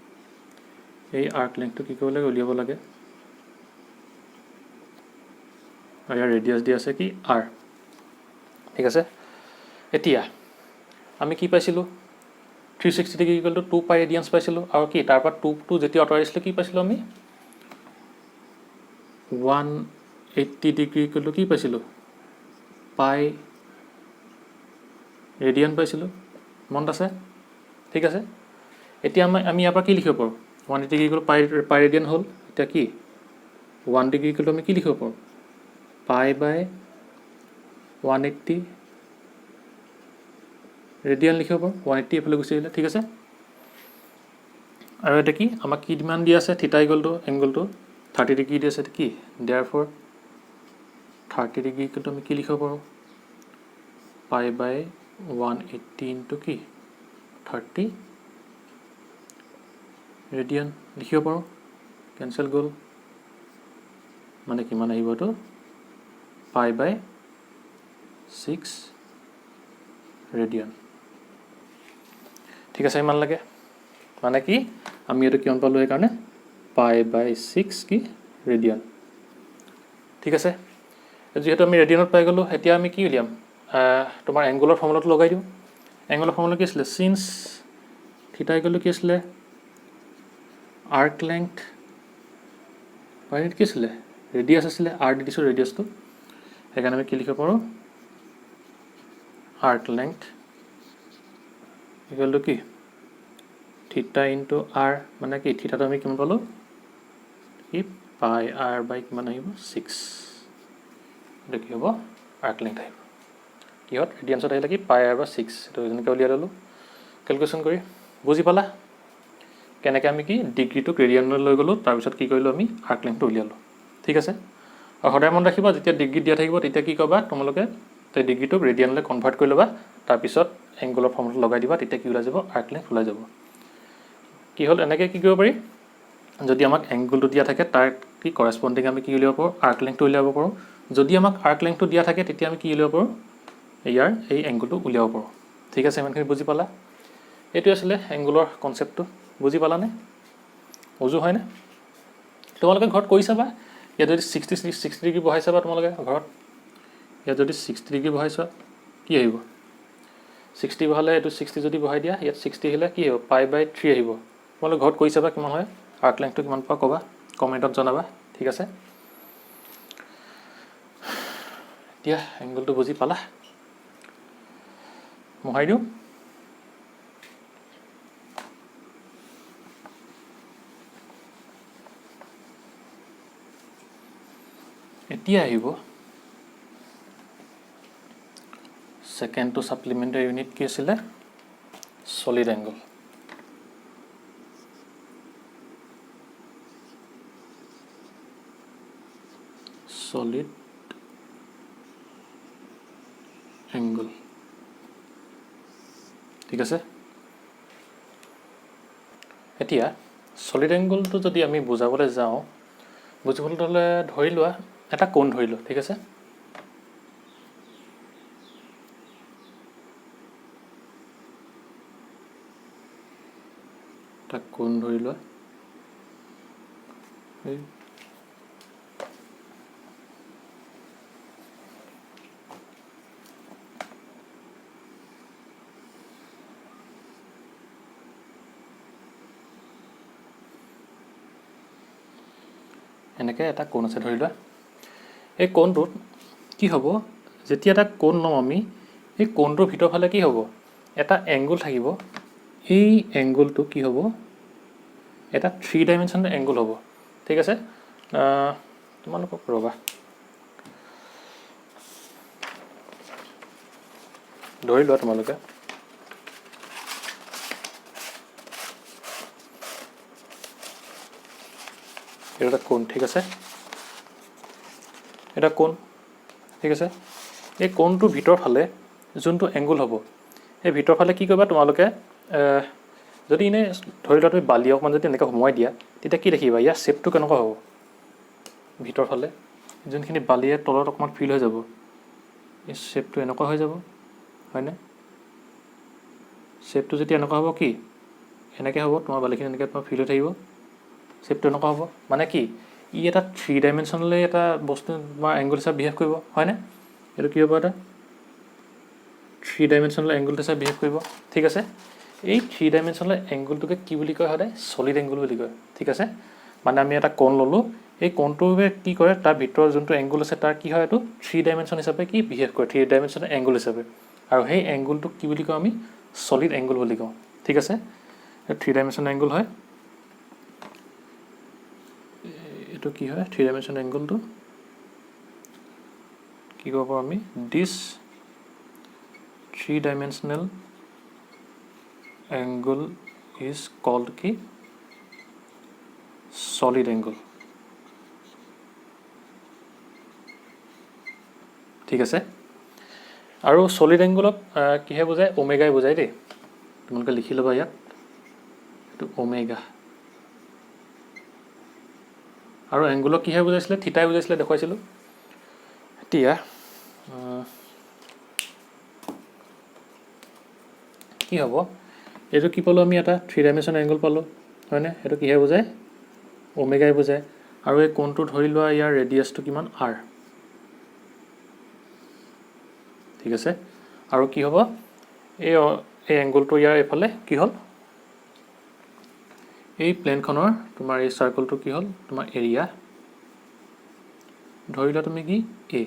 [SPEAKER 1] এই আৰ্ক লেংথটো কি কৰিব লাগে উলিয়াব লাগে আৰু ইয়াৰ ৰেডিয়াছ দি আছে কি r ঠিক আছে এতিয়া আমি কি পাইছিলোঁ 360 ডিগ্ৰী ইকুৱেল টু 2 পাই ৰেডিয়ান্স পাইছিলোঁ আৰু কি তাৰ পৰা 2 যেতিয়া আঁতৰাইছিলোঁ কি পাইছিলোঁ আমি 180 ডিগ্ৰী ইকুৱেল টু কি পাইছিলোঁ পাই ৰেডিয়ান পাইছিলোঁ মনত আছে ঠিক আছে এতিয়া আমি ইয়াৰ পৰা কি লিখিব পাৰোঁ 180 ডিগ্ৰী ইকুৱেল পাই ৰেডিয়ান হ'ল এতিয়া কি 1 ডিগ্ৰী ইকুৱেল টু আমি কি লিখিব পাৰোঁ পাই বাই 180 ৰেডিয়ান লিখিব পাৰোঁ 180 এফালে গুচি আহিলে ঠিক আছে আৰু এটা কি আমাক কি ডিমাণ্ড দি আছে থিটা ইকুৱেল টু এংগলটো 30 ডিগ্ৰী দি আছে কি দেয়াৰফৰ 30 ডিগ্ৰী ইকুৱেল টু আমি কি লিখিব পাৰোঁ পাই বাই 180 ইনটু কি 30 ৰেডিয়ান লিখিব পাৰোঁ কেনচেল গ'ল মানে কিমান আহিব এইটো পাই বাই 6 ৰেডিয়ান ঠিক আছে ইমান লাগে মানে কি আমি এইটো কিমান পালোঁ সেইকাৰণে পাই বাই 6 কি ৰেডিয়ান ঠিক আছে যিহেতু আমি ৰেডিয়ানত পাই গ'লোঁ এতিয়া আমি কি উলিয়াম তোমাৰ এংগুলৰ ফৰ্মুলাটো লগাই দিওঁ এংগুলৰ ফৰ্মুলা কি আছিলে চিন্স থিটা ইকুৱেল টু কি আছিলে আৰ্ক লেংথ বাই কি আছিলে ৰেডিয়াছ আছিলে আৰ দি দিছোঁ ৰেডিয়াছটো সেইকাৰণে আমি কি লিখিব পাৰোঁ আৰ্ক লেংথ ইকুৱেল টু কি থিটা ইনটু আৰ মানে কি থিটাটো আমি কিমান পালোঁ কি পাই আৰ বাই কিমান আহিব 6 এইটো কি হ'ব আৰ্ক লেংথ আহিব কিহত ৰেডিয়ান্সত আহিলে কি পাই আৰ বা 6 এইটো যেনেকৈ উলিয়াই ল'লোঁ কেলকুলেশ্যন কৰি বুজি পালা কেনেকৈ আমি কি ডিগ্ৰীটোক ৰেডিয়ানলৈ লৈ গ'লোঁ তাৰপিছত কি কৰিলোঁ আমি আৰ্ক লেংথটো উলিয়ালোঁ ঠিক আছে আৰু সদায় মনত ৰাখিবা যেতিয়া ডিগ্ৰী দিয়া থাকিব তেতিয়া কি ক'বা তোমালোকে সেই ডিগ্ৰীটোক ৰেডিয়ানলৈ কনভাৰ্ট কৰি ল'বা তাৰপিছত এংগুলৰ ফৰ্মুলাটো লগাই দিবা তেতিয়া কি ওলাই যাব আৰ্ক লেংথ ওলাই যাব কি হ'ল এনেকৈ কি কৰিব পাৰি যদি আমাক এংগুলটো দিয়া থাকে তাৰ কি কৰেছপণ্ডিং আমি কি উলিয়াব পাৰোঁ আৰ্ক লেংথটো উলিয়াব পাৰোঁ যদি আমাক আৰ্ক লেংথটো দিয়া থাকে তেতিয়া আমি কি উলিয়াব পাৰোঁ ইয়াৰ এই এংগুলটো উলিয়াব পাৰোঁ ঠিক আছে ইমানখিনি বুজি পালা এইটো আছিলে এংগুলৰ কনচেপ্টটো বুজি পালানে উজু হয়নে তোমালোকে ঘৰত কৰি চাবা ইয়াত যদি 60 ডিগ্ৰী বহাই চাবা তোমালোকে ঘৰত ইয়াত যদি 60 ডিগ্ৰী বহাই চোৱা কি আহিব 60 বহালে এইটো 60 যদি বহাই দিয়া ইয়াত 60 আহিলে কি হ'ব পাই বাই 3 আহিব তোমালোকে ঘৰত কৰি চাবা কিমান হয় আৰ্ক লেংথটো কিমান পোৱা ক'বা কমেণ্টত জনাবা ঠিক আছে এতিয়া এংগুলটো বুজি পালা মোহাৰি দিওঁ এতিয়া আহিব সেকেন্ডটো সাপ্লিমেন্টারি ইউনিট কি আছিল সলিড অ্যাঙ্গল সলিড অ্যাঙ্গল ঠিক আছে এতিয়া সলিড অ্যাঙ্গলটো যদি আমি বুজাবলৈ যাওঁ বুজিবলৈ হলে ধৰি লোৱা এটা কোণ ধৰিলো ঠিক আছে এটা কোণ ধৰি লোৱা এনেকৈ এটা কোণ আছে ধৰি লোৱা এই কোণটোত কি হ'ব যেতিয়া এটা কোণ লম আমি এই কোণটোৰ ভিতৰ ফালে কি হ'ব এটা এংগল থাকিব এই এংগলটো কি হ'ব এটা 3 ডাইমেনশনাল এংগল হ'ব ঠিক আছে তোমালোকক ৰবা ধৰি লোৱা তোমালোকে এটা কোণ ঠিক আছে এটা কোণ ঠিক আছে এই কোণটোৰ ভিতৰ ফালে যোনটো এংগল হ'ব এই ভিতৰ ফালে কি কৰিবা তোমালোকে যদি ইনে ধৰি লোৱা তুমি বালি অকমান যদি এনেকৈ সোমোৱাই দিয়া তেতিয়া কি দেখিবা ইয়াৰ শেপটো কেনেকুৱা হ'ব ভিতৰ ফালে যোনখিনি বালিয়ে তলত অকমান ফিল হৈ যাব এই শেপটো এনেকুৱা হৈ যাব হয়নে শেপটো যেতিয়া এনেকুৱা হ'ব কি এনেকৈ হ'ব তোমাৰ বালিখিনি এনেকৈ তোমাৰ ফিল হৈ থাকিব শ্বেপটো এনেকুৱা হ'ব মানে কি ই এটা 3 ডাইমেনশ্যনলৈ এটা বস্তু তোমাৰ এংগুল হিচাপে বিহেভ কৰিব হয়নে এইটো কি হ'ব এটা 3 ডাইমেনশ্যনলৈ এংগুল হিচাপে বিহেভ কৰিব ঠিক আছে এই 3 ডাইমেনশ্যনলৈ এংগুলটোকে কি বুলি কয় সদায় সলিড এংগুল বুলি কয় ঠিক আছে মানে আমি এটা কোণ ল'লোঁ এই কোণটোৱে কি কৰে তাৰ ভিতৰৰ যোনটো এংগুল আছে তাৰ কি হয় এইটো 3 ডাইমেনশ্যন হিচাপে কি বিহেভ কৰে 3 ডাইমেনশ্যনৰ এংগুল হিচাপে আৰু সেই এংগুলটোক কি বুলি কওঁ আমি সলিড এংগুল বুলি কওঁ ঠিক আছে 3 ডাইমেনশ্যন এংগুল হয় এইটো কি হয় 3 ডাইমেনশ্যন এংগুলটো কি ক'ব পাৰোঁ আমি দিছ 3 ডাইমেনশ্যনেল angle is called কি solid angle ঠিক আছে আৰু solid angle কিহে বুজায় ওমেগাই বুজায় দেই তোমালোকে লিখি ল'বা ইয়াত এইটো ওমেগা আৰু এংগুলক কিহে বুজাইছিলে থিটাই বুজাইছিলে দেখুৱাইছিলোঁ এতিয়া কি হ'ব এইটো কি পালোঁ আমি এটা 3 ডাইমেনশ্যন এংগুল পালোঁ হয়নে এইটো কিহে বুজায় ওমেগাই বুজায় আৰু এই কোণটো ধৰি লোৱা ইয়াৰ ৰেডিয়াছটো কিমান r ঠিক আছে আৰু কি হ'ব এই এংগুলটো ইয়াৰ এফালে কি হ'ল এই প্লেনখনৰ তোমাৰ এই সাৰ্কেলটো কি হ'ল তোমাৰ এৰিয়া ধৰি লোৱা তুমি কি a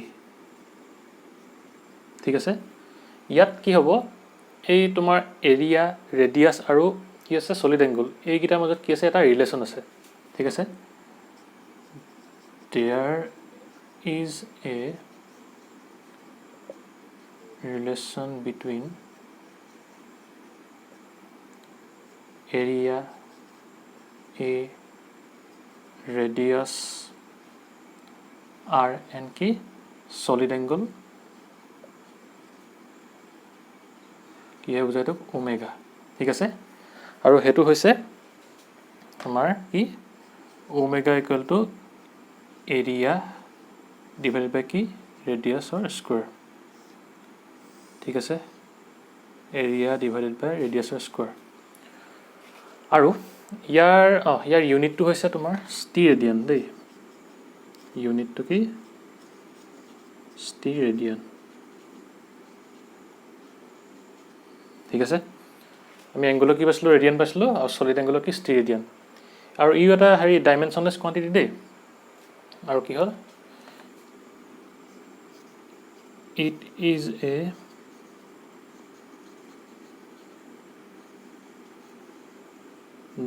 [SPEAKER 1] ঠিক আছে ইয়াত কি হ'ব এই তোমাৰ এৰিয়া ৰেডিয়াছ আৰু কি আছে সলিড এংগুল এইকেইটাৰ মাজত কি আছে এটা ৰিলেশ্যন আছে ঠিক আছে there is a relation between area a radius r and কি solid angle কিহে বুজায় এইটো ওমেগা ঠিক আছে আৰু হেতু হৈছে আমাৰ কি omega equal to area divided by কি ৰেডিয়াছৰ স্কোৱাৰ ঠিক আছে এৰিয়া ডিভাইডেড বাই ৰেডিয়াছৰ স্কোৱাৰ আৰু ইয়াৰ ইউনিটটো হৈছে তোমাৰ ষ্টি ৰেডিয়ান দেই ইউনিটটো কি ষ্টি ৰেডিয়ান ঠিক আছে আমি এংগুলৰ কি পাইছিলোঁ ৰেডিয়ান পাইছিলোঁ আৰু সলিড এংগুলৰ কি ষ্টি ৰেডিয়ান আৰু ই এটা হেৰি ডাইমেনশ্যনলেছ কোৱান্টিটি দেই আৰু কি হ'ল ইট ইজ এ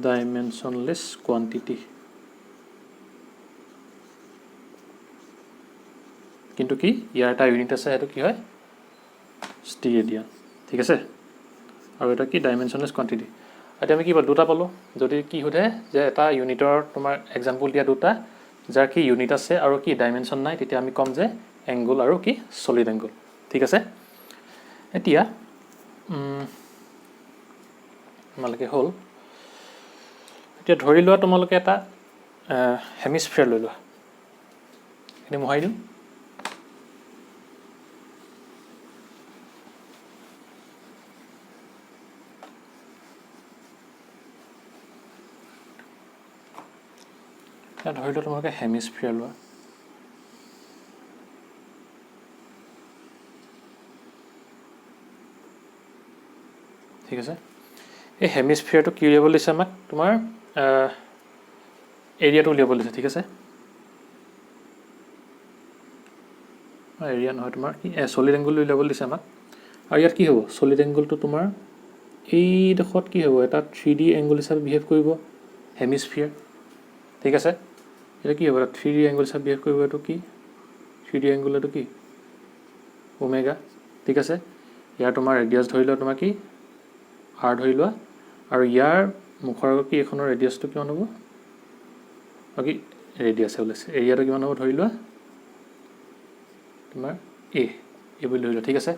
[SPEAKER 1] ডাইমেনশ্যনলেছ কোৱান্টিটি কিন্তু কি ইয়াৰ এটা ইউনিট আছে সেইটো কি হয় ষ্টি ৰেডিয়ান ঠিক আছে আৰু এটা কি ডাইমেনশ্যনলেছ কোৱান্টিটি এতিয়া আমি কি পালোঁ দুটা পালোঁ যদি কি সোধে যে এটা ইউনিটৰ তোমাৰ এক্সাম্পল দিয়া দুটা যাৰ কি ইউনিট আছে আৰু কি ডাইমেনশ্যন নাই তেতিয়া আমি ক'ম যে এংগুল আৰু কি সলিড এংগুল ঠিক আছে এতিয়া তোমালোকে হ'ল এতিয়া ধৰি লোৱা তোমালোকে এটা হেমিস্ফিয়াৰ লৈ লোৱা এনে মোহাৰি দিওঁ ধৰি লোৱা তোমালোকে হেমিস্ফিয়াৰ লোৱা ঠিক আছে এই হেমিস্ফিয়াৰটো কি উলিয়াব দিছে আমাক তোমাৰ এৰিয়াটো উলিয়াব দিছে ঠিক আছে এৰিয়া নহয় তোমাৰ কি সলিড এংগুল উলিয়াব দিছে আমাক আৰু ইয়াত কি হ'ব সলিড এংগুলটো তোমাৰ এইডোখৰত কি হ'ব এটা 3D এংগুল হিচাপে বিহেভ কৰিব হেমিস্ফিয়াৰ ঠিক আছে এটা কি হ'ব এটা 3D এংগুল হিচাপে বিহেভ কৰিব এইটো কি 3D এংগুল এইটো কি ওমেগা ঠিক আছে ইয়াৰ তোমাৰ ৰেডিয়াছ ধৰি লোৱা তোমাৰ কি r ধৰি লোৱা আৰু ইয়াৰ মুখৰ আগত কি এখনৰ ৰেডিয়াছটো কিমান হ'ব বাকি ৰেডিয়াছ ওলাইছে এৰিয়াটো কিমান হ'ব ধৰি লোৱা তোমাৰ a বুলি ধৰি লোৱা ঠিক আছে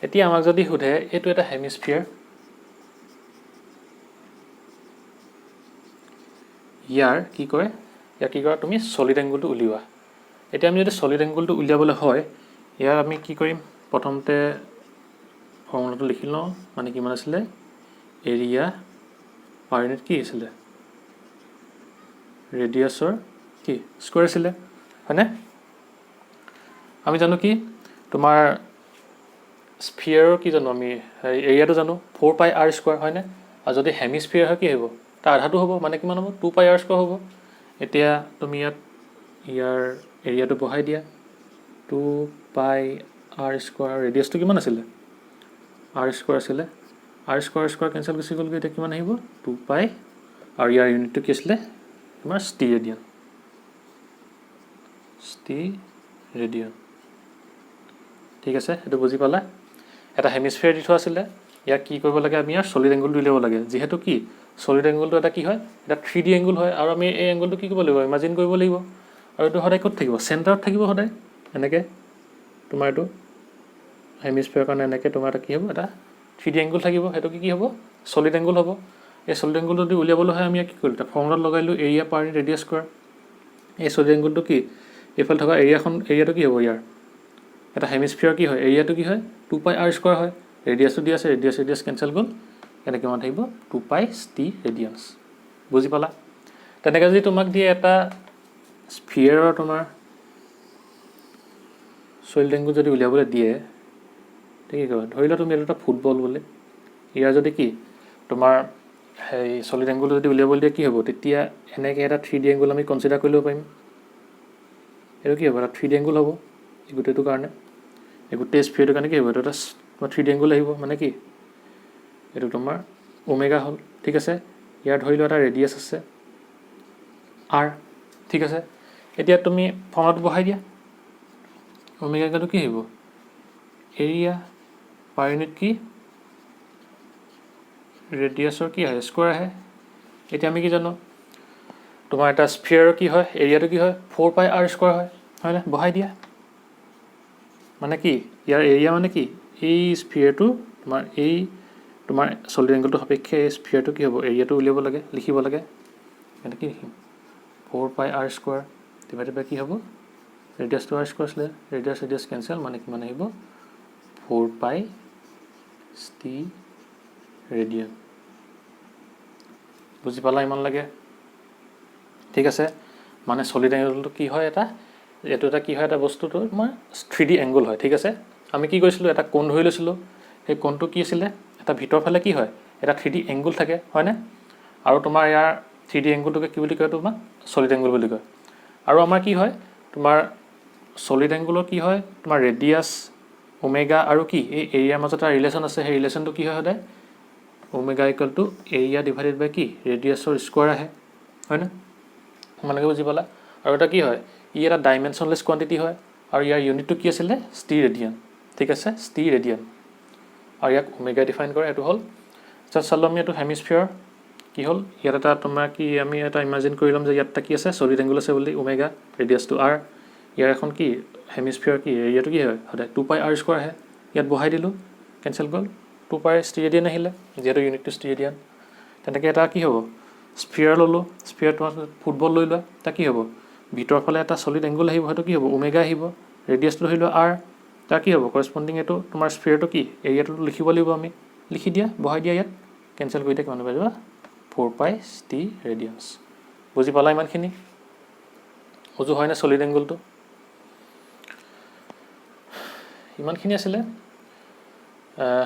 [SPEAKER 1] এতিয়া আমাক যদি সোধে এইটো এটা হেমিস্ফিয়াৰ ইয়াৰ কি কৰে ইয়াৰ কি কৰা তুমি সলিড এংগুলটো উলিওৱা এতিয়া আমি যদি সলিড এংগুলটো উলিয়াবলৈ হয় ইয়াৰ আমি কি কৰিম প্ৰথমতে ফৰ্মুলাটো লিখি লওঁ মানে কিমান আছিলে এৰিয়া পাৰ ইউনিট কি আছিলে ৰেডিয়াছৰ কি স্কোৱাৰ আছিলে হয়নে আমি জানো কি তোমাৰ স্ফিয়াৰৰ কি জানো আমি এৰিয়াটো জানো 4πr² হয়নে আৰু যদি হেমিস্ফিয়াৰ হয় কি হ'ব তাৰ আধাটো হ'ব মানে কিমান হ'ব 2πr² হ'ব এতিয়া তুমি ইয়াৰ এৰিয়াটো বহাই দিয়া 2πr² ৰেডিয়াছটো কিমান আছিলে r² আছিলে r² কেঞ্চেল গুচি গ'লগৈ এতিয়া কিমান আহিব 2π আৰু ইয়াৰ ইউনিটটো কি আছিলে তোমাৰ ষ্টিৰেডিয়ান ঠিক আছে এইটো বুজি পালা এটা হেমিস্ফিয়াৰ দি থোৱা আছিলে ইয়াক কি কৰিব লাগে আমি ইয়াৰ সলিড এংগলটো উলিয়াব লাগে যিহেতু কি সলিড এংগলটো এটা কি হয় এটা 3D এংগল হয় আৰু আমি এই এংগলটো কি কৰিব লাগিব ইমাজিন কৰিব লাগিব আৰু এইটো সদায় ক'ত থাকিব চেণ্টাৰত থাকিব সদায় এনেকৈ তোমাৰ এইটো হেমিস্ফিয়াৰৰ কাৰণে এনেকৈ তোমাৰ এটা কি হ'ব এটা 3D এংগল থাকিব সেইটো কি হ'ব সলিড এংগল হ'ব এই সলিড এংগলটো যদি উলিয়াবলৈ হয় আমি কি কৰিলোঁ এটা ফৰ্মুলাত লগাইলোঁ এৰিয়া পাৰ ৰেডিয়াছ স্কোৱাৰ এই সলিড এংগলটো কি এইফালে থকা এৰিয়াটো কি হ'ব ইয়াৰ এটা হেমিস্ফিয়াৰ কি হয় এৰিয়াটো কি হয় 2πr² হয় ৰেডিয়াছটো দি আছে ৰেডিয়াছ কেঞ্চেল গ'ল এনেকৈ কিমান থাকিব 2π ষ্টিৰেডিয়ানছ বুজি পালা তেনেকৈ যদি তোমাক দিয়ে এটা স্ফিয়াৰৰ তোমাৰ সলিড এংগল যদি উলিয়াবলৈ দিয়ে ঠিক আছে ধৰি লোৱা তুমি এটা ফুটবল বোলে ইয়াৰ যদি কি তোমাৰ সেই সলিড এংগল যদি উলিয়াবলৈ দিয়ে কি হ'ব তেতিয়া এনেকৈ এটা 3D এংগল আমি কনচিডাৰ কৰি ল'ব পাৰিম এইটো কি হ'ব এটা 3D এংগল হ'ব এই গোটেইটোৰ কাৰণে এই গোটেই স্ফিয়াৰটোৰ কাৰণে কি হ'ব এইটো এটা 3D এংগল আহিব মানে কি এইটো তোমাৰ ওমেগা হ'ল ঠিক আছে ইয়াৰ ধৰি লোৱা এটা ৰেডিয়াছ আছে r ঠিক আছে এতিয়া তুমি ফৰ্মুলাটো বহাই দিয়া ওমেগাটো কি আহিব এৰিয়া পাৰ ইউনিট কি ৰেডিয়াছৰ কি হয় স্কোৱাৰ আহে এতিয়া আমি কি জানো তোমাৰ এটা স্ফিয়াৰৰ কি হয় এৰিয়াটো কি হয় 4πr² হয়নে বহাই দিয়া মানে কি ইয়াৰ এৰিয়া মানে কি এই স্ফিয়াৰটো তোমাৰ সলিড এংগলটো সাপেক্ষে এই স্ফিয়াৰটো কি হ'ব এৰিয়াটো উলিয়াব লাগে লিখিব লাগে এনেকৈ কি লিখিম 4πr² ডিভাইডেড বাই কি হ'ব ৰেডিয়াছটো r² আছিলে ৰেডিয়াছ কেঞ্চেল মানে কিমান আহিব 4π ষ্টিৰেডিয়ান বুজি পালা ইমান লাগে ঠিক আছে মানে সলিড এংগলটো কি হয় এইটো এটা কি হয় এটা বস্তুটো তোমাৰ 3D এংগল হয় ঠিক আছে আমি কি কৰিছিলোঁ এটা কোণ ধৰি লৈছিলোঁ সেই কোণটো কি আছিলে এটা ভিতৰ ফালে কি হয় এটা 3D এংগল থাকে হয়নে আৰু তোমাৰ ইয়াৰ 3D এংগলটোকে কি বুলি কয় তোমাৰ সলিড এংগল বুলি কয় আৰু আমাৰ কি হয় তোমাৰ সলিড এংগলৰ কি হয় তোমাৰ ৰেডিয়াছ ওমেগা আৰু কি এই এৰিয়াৰ মাজত এটা ৰিলেশ্যন আছে সেই ৰিলেশ্যনটো কি হয় সদায় omega equal to area divided by কি ৰেডিয়াছৰ স্কোৱাৰ আহে হয়নে তোমালোকে বুজি পালা আৰু এটা কি হয় ই এটা ডাইমেনশ্যনলেছ কোৱান্টিটি হয় আৰু ইয়াৰ ইউনিটটো কি আছিলে ষ্টিৰেডিয়ান ঠিক আছে ষ্টিৰেডিয়ান আৰু ইয়াক ওমেগা ডিফাইন কৰে এইটো হ'ল চালো আমি এইটো হেমিস্ফিয়াৰ কি হ'ল ইয়াত এটা তোমাৰ কি আমি এটা ইমাজিন কৰি ল'ম যে ইয়াত এটা কি আছে সলিড এংগল আছে বুলি ওমেগা ৰেডিয়াছটো r ইয়াৰ এখন কি হেমিস্ফিয়াৰ কি এৰিয়াটো কি হয় সদায় 2πr² আহে ইয়াত বহাই দিলোঁ কেঞ্চেল গ'ল 2π ষ্টিৰেডিয়ান আহিলে যিহেতু ইউনিটটো ষ্টিৰেডিয়ান তেনেকৈ এটা কি হ'ব স্ফিয়াৰ ল'লোঁ স্ফিয়াৰ তোমাৰ ফুটবল লৈ লোৱা এটা কি হ'ব ভিতৰৰ ফালে এটা সলিড এংগল আহিব সেইটো কি হ'ব ওমেগা আহিব ৰেডিয়াছটো ধৰি লোৱা r তাৰ কি হ'ব কৰস্পণ্ডিং এইটো তোমাৰ স্ফিয়াৰটো কি এৰিয়াটো লিখিব লাগিব আমি লিখি দিয়া বহাই দিয়া ইয়াত কেঞ্চেল কৰি দিয়া কিমান পাই যাবা 4π ষ্টিৰেডিয়ানছ বুজি পালা ইমানখিনি উজু হয়নে সলিড এংগলটো ইমানখিনি আছিলে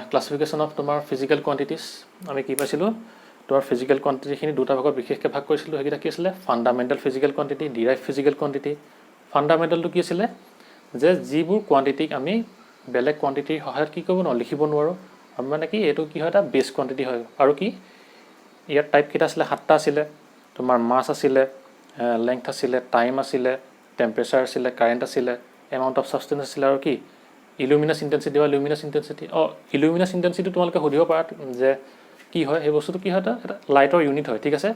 [SPEAKER 1] ক্লাছিফিকেশ্যন অফ তোমাৰ ফিজিকেল কোৱান্টিটিজ আমি কি পাইছিলোঁ তোমাৰ ফিজিকেল কোৱান্টিটিখিনি দুটা ভাগত বিশেষকৈ ভাগ কৰিছিলোঁ সেইকেইটা কি আছিলে fundamental physical quantity derive physical quantity ফাণ্ডামেণ্টেলটো কি আছিলে যে যিবোৰ কোৱান্টিটিক আমি বেলেগ কোৱান্টিটিৰ সহায়ত কি কৰিব নোৱাৰোঁ লিখিব নোৱাৰোঁ আমি মানে কি এইটো কি হয় এটা বেছ কোৱান্টিটি হয় আৰু কি ইয়াৰ টাইপ কেইটা আছিলে 7টা আছিলে তোমাৰ মাছ আছিলে লেংথ আছিলে টাইম আছিলে টেম্পাৰেচাৰ আছিলে কাৰেণ্ট আছিলে এমাউণ্ট অফ ছাবষ্টেঞ্চ আছিলে আৰু কি ইলুমিনাছ ইণ্টেনচিটি বা লুমিনাছ ইণ্টেনচিটি ইলুমিনাছ ইণ্টেনচিটি তোমালোকে সুধিব পাৰা যে কি হয় সেই বস্তুটো কি হয় এটা লাইটৰ ইউনিট হয় ঠিক আছে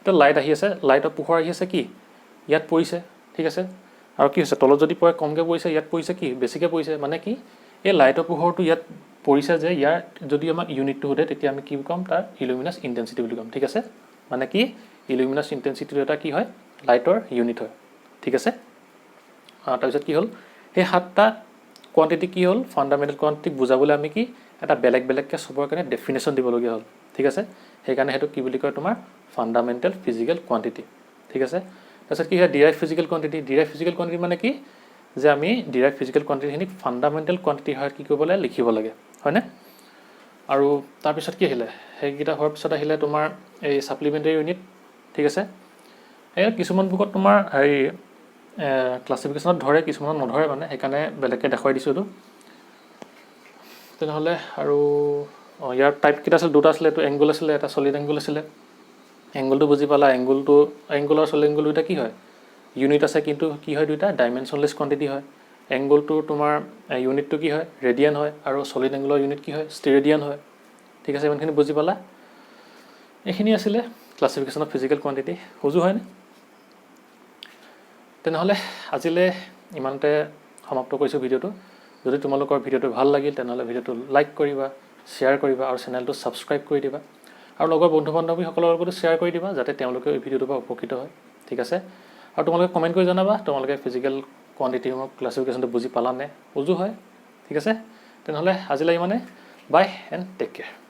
[SPEAKER 1] এটা লাইট আহি আছে লাইটৰ পোহৰ আহি আছে কি ইয়াত পৰিছে ঠিক আছে আৰু কি হৈছে তলত যদি পৰে কমকৈ পৰিছে ইয়াত পৰিছে কি বেছিকৈ পৰিছে মানে কি এই লাইটৰ পোহৰটো ইয়াত পৰিছে যে ইয়াৰ যদি আমাক ইউনিটটো সোধে তেতিয়া আমি কি ক'ম তাৰ ইলুমিনাছ ইণ্টেনচিটি বুলি ক'ম ঠিক আছে মানে কি ইলুমিনাছ ইণ্টেনচিটিটো এটা কি হয় লাইটৰ ইউনিট হয় ঠিক আছে তাৰপিছত কি হ'ল সেই 7টা কোৱান্টিটি কি হ'ল ফাণ্ডামেণ্টেল কোৱান্টিটিক বুজাবলৈ আমি কি এটা বেলেগ বেলেগকৈ চবৰ কাৰণে ডেফিনেশ্যন দিবলগীয়া হ'ল ঠিক আছে সেইকাৰণে সেইটো কি বুলি কয় তোমাৰ ফাণ্ডামেণ্টেল ফিজিকেল কোৱান্টিটি ঠিক আছে। তাৰপিছত কি হয় derive physical quantity. Derive physical quantity মানে কি যে আমি ডিৰাইভ ফিজিকেল কোৱান্টিটিখিনিক ফাণ্ডামেণ্টেল কোৱান্টিটি হয় কি কৰিব লাগে লিখিব লাগে হয়নে। আৰু তাৰপিছত কি আহিলে সেইকেইটা হোৱাৰ পিছত আহিলে তোমাৰ এই ছাপ্লিমেণ্টাৰী ইউনিট ঠিক আছে। এই কিছুমান বুকত তোমাৰ হেৰি ক্লাছিফিকেশ্যনত ধৰে কিছুমানত নধৰে মানে সেইকাৰণে বেলেগকৈ দেখুৱাই দিছোঁ এইটো। তেনেহ'লে আৰু ইয়াৰ টাইপকেইটা আছিল দুটা আছিলে, এইটো এংগুল আছিলে এটা চলিড এংগুল আছিলে। এংগুলটো বুজি পালা, এংগুল আৰু চলিড এংগুল দুটা কি হয় ইউনিট আছে কিন্তু কি হয় দুইটা ডাইমেনশ্যনলেছ কোৱান্টিটি হয়। এংগুলটো তোমাৰ ইউনিটটো কি হয় ৰেডিয়ান হয় আৰু চলিড এংগুলৰ ইউনিট কি হয় ষ্টেৰেডিয়ান হয়। ঠিক আছে, ইমানখিনি বুজি পালা। এইখিনি আছিলে ক্লাছিফিকেশ্যন অফ ফিজিকেল কোৱান্টিটি। উজু হয়নে? তেনেহ'লে আজিলৈ ইমানতে সমাপ্ত কৰিছোঁ ভিডিঅ'টো। যদি তোমালোকৰ ভিডিঅ'টো ভাল লাগিল তেনেহ'লে ভিডিঅ'টো লাইক কৰিবা, শ্বেয়াৰ কৰিবা আৰু চেনেলটো ছাবস্ক্ৰাইব কৰি দিবা আৰু লগৰ বন্ধু বান্ধৱীসকলৰ লগতো শ্বেয়াৰ কৰি দিবা যাতে তেওঁলোকেও এই ভিডিঅ'টোৰ পৰা উপকৃত হয়। ঠিক আছে, আৰু তোমালোকে কমেণ্ট কৰি জনাবা তোমালোকে ফিজিকেল কোৱান্টিটিসমূহ ক্লাছিফিকেশ্যনটো বুজি পালা নে উজু হয়। ঠিক আছে, তেনেহ'লে আজিলৈ ইমানে। বাই এণ্ড টেক কেয়াৰ।